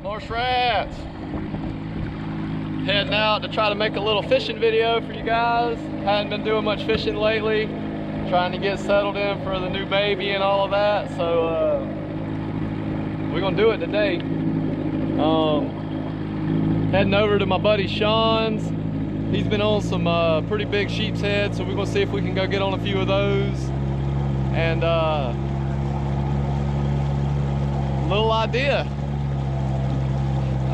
Marsh rats. Heading out to try to make a little fishing video for you guys. Hadn't been doing much fishing lately. Trying to get settled in for the new baby and all of that. So we're gonna do it today. Heading over to my buddy Sean's. He's been on some pretty big sheep's head, so we're gonna see if we can go get on a few of those. And little idea.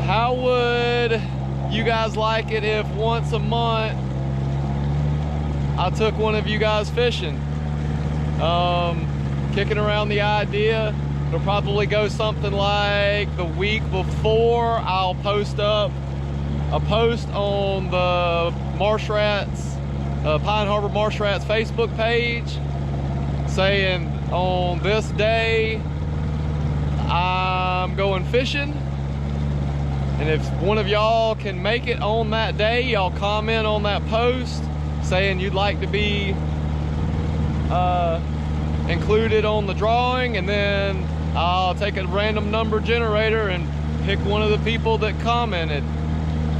How would you guys like it if once a month I took one of you guys fishing? Kicking around the idea. It'll probably go something like the week before I'll post up a post on the Marsh Rats, Pine Harbor Marsh Rats Facebook page saying on this day I'm going fishing. And if one of y'all can make it on that day, y'all comment on that post saying you'd like to be included on the drawing, and then I'll take a random number generator and pick one of the people that commented,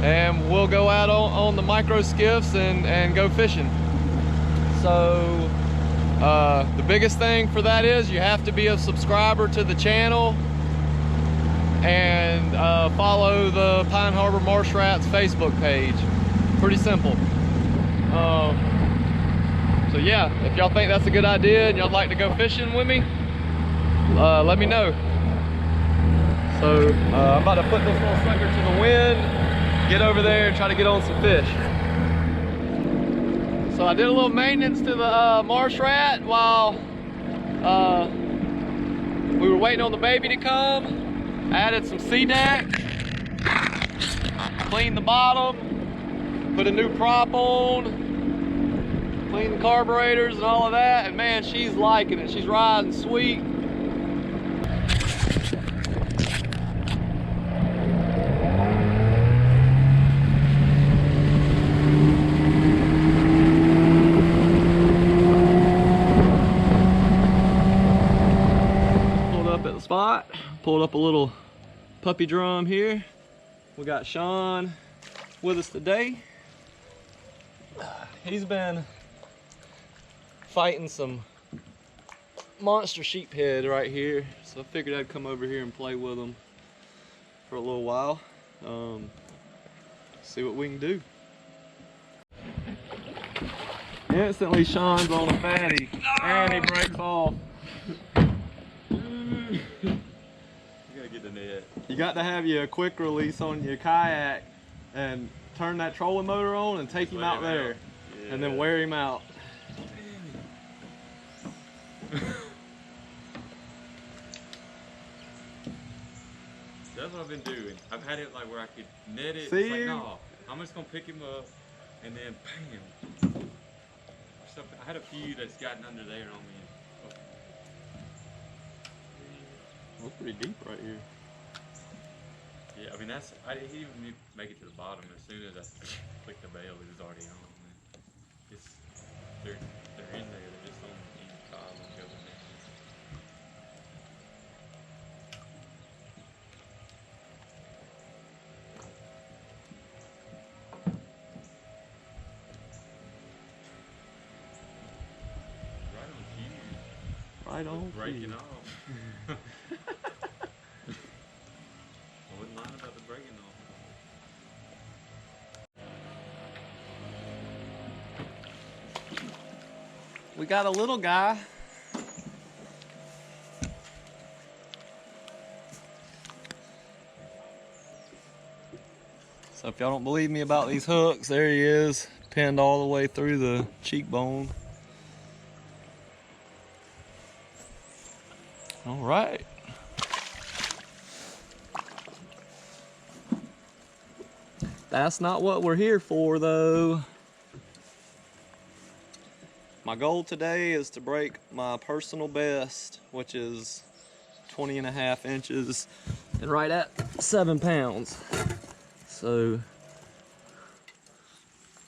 and we'll go out on the micro skiffs and go fishing. So the biggest thing for that is you have to be a subscriber to the channel and follow the Pine Harbor Marsh Rats Facebook page. Pretty simple. So yeah, if y'all think that's a good idea and y'all like to go fishing with me, let me know. So I'm about to put this little sucker to the wind, get over there and try to get on some fish. So I did a little maintenance to the marsh rat while we were waiting on the baby to come. Added some sea deck, cleaned the bottom, put a new prop on, cleaned the carburetors and all of that, and man, she's liking it. She's riding sweet. Pulled up at the spot. Pulled up a little puppy drum here. We got Sean with us today. He's been fighting some monster sheephead right here, so I figured I'd come over here and play with him for a little while. See what we can do. Instantly Sean's on a fatty, and he breaks off. Get the net. You got to have your quick release on your kayak and turn that trolling motor on and take him out there. Yeah. And then wear him out. That's what I've been doing. I've had it like where I could net it. See? It's like, no, I'm just gonna pick him up and then bam. I had a few that's gotten under there on me. That's pretty deep right here. Yeah, I mean I didn't even make it to the bottom. As soon as I clicked the bail, it was already on. It's they're in there. They're just on the top and going down. Right on cue. Right on. Breaking off. I wouldn't mind about the breaking off. We got a little guy. So if y'all don't believe me about these hooks, there he is, pinned all the way through the cheekbone. All right. That's not what we're here for, though. My goal today is to break my personal best, which is 20.5 inches and right at 7 pounds. So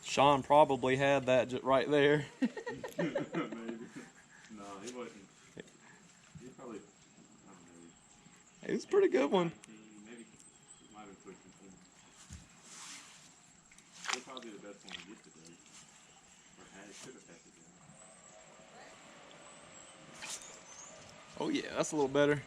Sean probably had that just right there. Maybe. No, he wasn't. He probably, I don't know. It was a pretty good one. Maybe quick before. That's probably the best one to get today. Or should have packed it down. Oh yeah, that's a little better.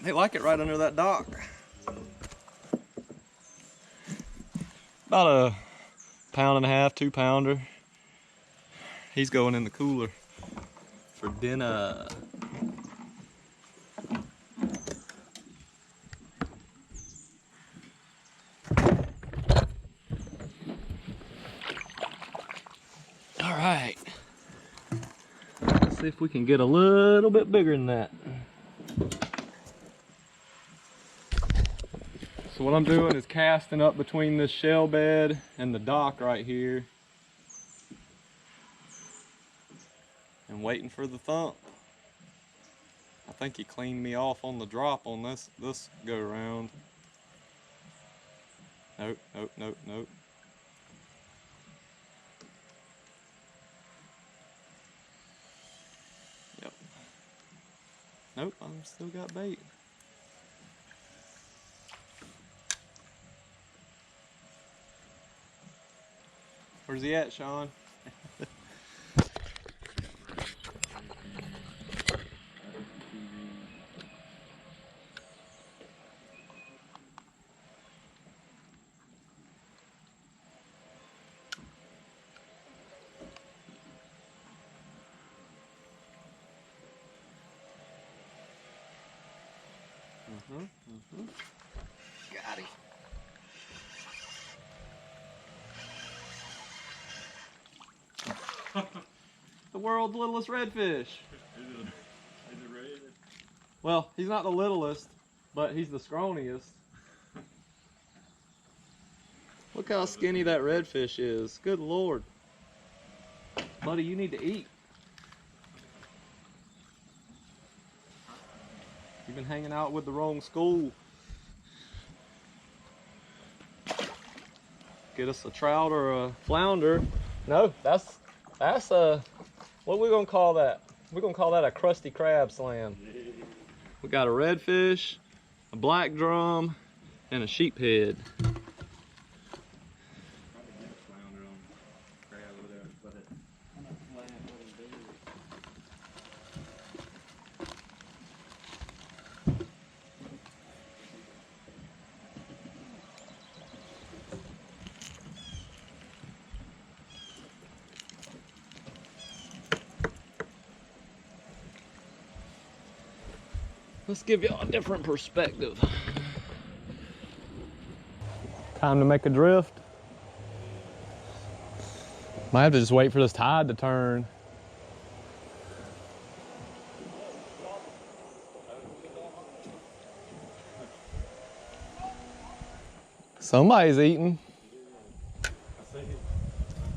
They like it right under that dock. About a 1.5 pound, 2 pounder. He's going in the cooler for dinner. All right. Let's see if we can get a little bit bigger than that. So what I'm doing is casting up between this shell bed and the dock right here. And waiting for the thump. I think he cleaned me off on the drop on this go around. Nope, nope, nope, nope. Yep. Nope, I'm still got bait. Where's he at, Sean? Got him. The world's littlest redfish. Is it red? Well, he's not the littlest, but he's the scrawniest. Look how skinny that redfish is. Good Lord. Buddy, you need to eat. You've been hanging out with the wrong school. Get us a trout or a flounder. No, that's a, what are we gonna call that? We're gonna call that a crusty crab slam. We got a redfish, a black drum, and a sheephead. Let's give y'all a different perspective. Time to make a drift. Might have to just wait for this tide to turn. Somebody's eating. I think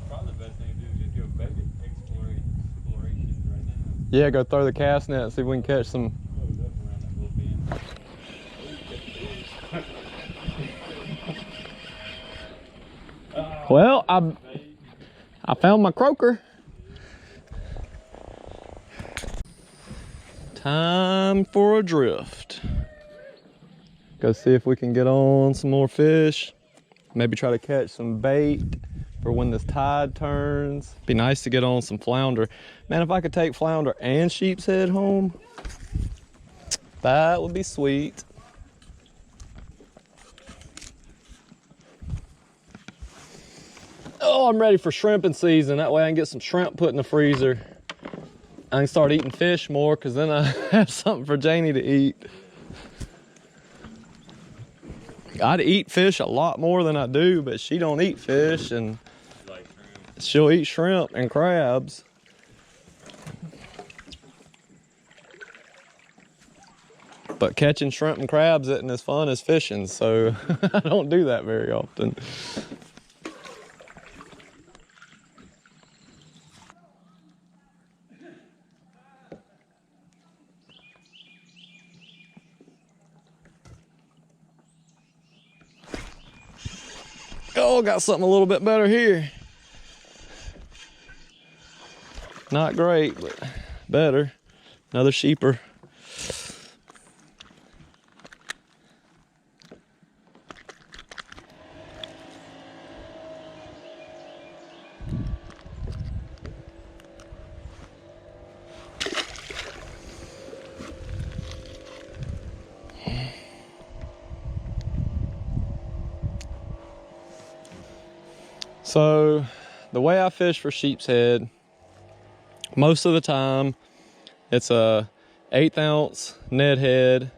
probably the best thing to do is just go bait explorations right now. Yeah, go throw the cast net, see if we can catch some. Well, I found my croaker. Time for a drift. Go see if we can get on some more fish. Maybe try to catch some bait for when this tide turns. Be nice to get on some flounder. Man, if I could take flounder and sheep's head home, that would be sweet. Oh, I'm ready for shrimping season. That way I can get some shrimp put in the freezer. I can start eating fish more because then I have something for Janie to eat. I'd eat fish a lot more than I do, but she don't eat fish, and she'll eat shrimp and crabs. But catching shrimp and crabs isn't as fun as fishing, so I don't do that very often. Oh, got something a little bit better here. Not great, but better. Another sheeper. So the way I fish for sheep's head, most of the time it's a 1/8 ounce Ned head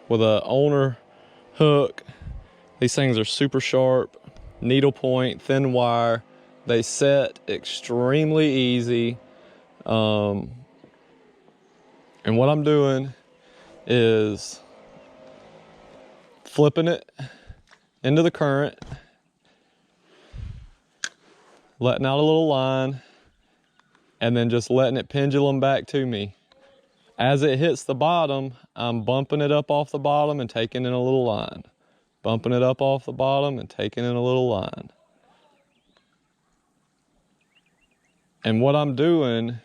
with a owner hook. These things are super sharp, needle point, thin wire. They set extremely easy. And what I'm doing is flipping it into the current, letting out a little line, and then just letting it pendulum back to me. As it hits the bottom, I'm bumping it up off the bottom and taking in a little line. Bumping it up off the bottom and taking in a little line. And what I'm doing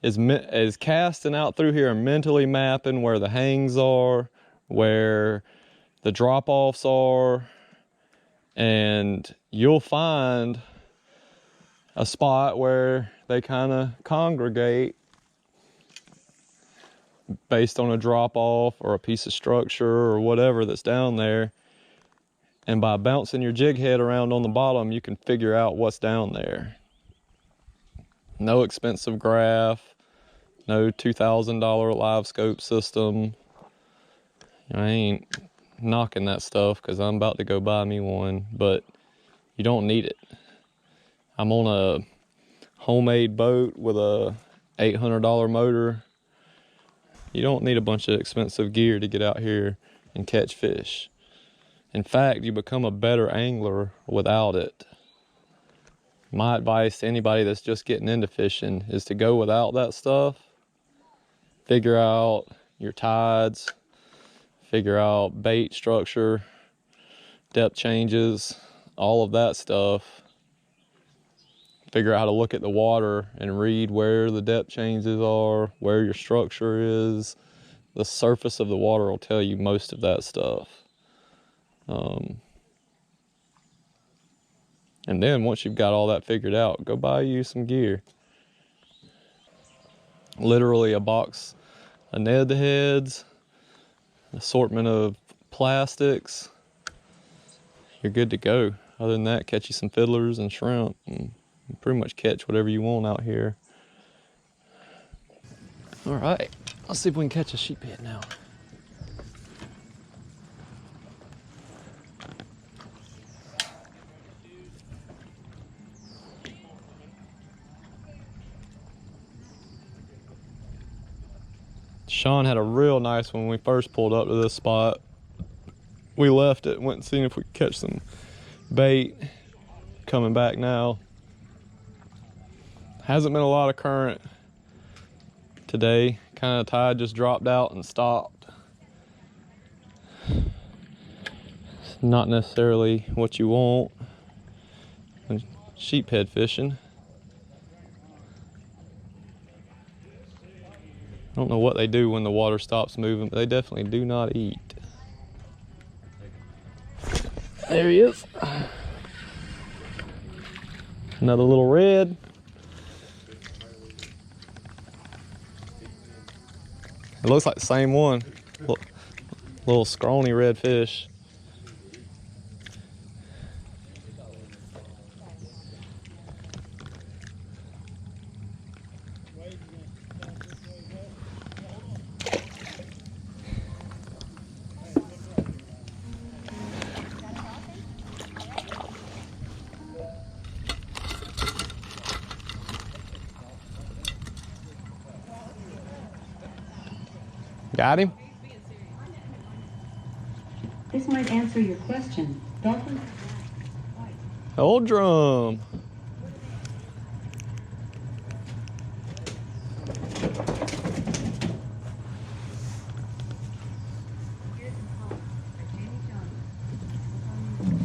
is casting out through here and mentally mapping where the hangs are, where the drop-offs are, and you'll find a spot where they kind of congregate based on a drop-off or a piece of structure or whatever that's down there. And by bouncing your jig head around on the bottom, you can figure out what's down there. No expensive graph, no $2,000 live scope system. I ain't knocking that stuff because I'm about to go buy me one, but you don't need it. I'm on a homemade boat with a $800 motor. You don't need a bunch of expensive gear to get out here and catch fish. In fact, you become a better angler without it. My advice to anybody that's just getting into fishing is to go without that stuff. Figure out your tides, figure out bait structure, depth changes, all of that stuff. Figure out how to look at the water and read where the depth changes are, where your structure is. The surface of the water will tell you most of that stuff. And then once you've got all that figured out, go buy you some gear. Literally a box of Ned heads, assortment of plastics. You're good to go. Other than that, catch you some fiddlers and shrimp. And you pretty much catch whatever you want out here. All right, let's see if we can catch a sheephead now. Sean had a real nice one when we first pulled up to this spot. We left it, went and seen if we could catch some bait. Coming back now. Hasn't been a lot of current today. Kind of tide just dropped out and stopped. It's not necessarily what you want when sheephead fishing. I don't know what they do when the water stops moving, but they definitely do not eat. There he is. Another little red. It looks like the same one. Little scrawny red fish. Got him? This might answer your question. Dolphin? Old drum.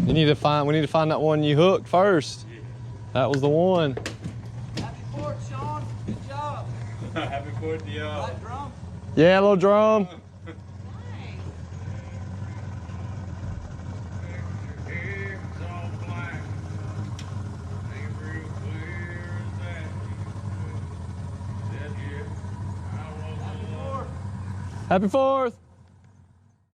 We need to find that one you hooked first. Yeah. That was the one. Happy 4th, Sean. Good job. Happy 4th to y'all. That drum. Yeah, a little drum. Happy 4th.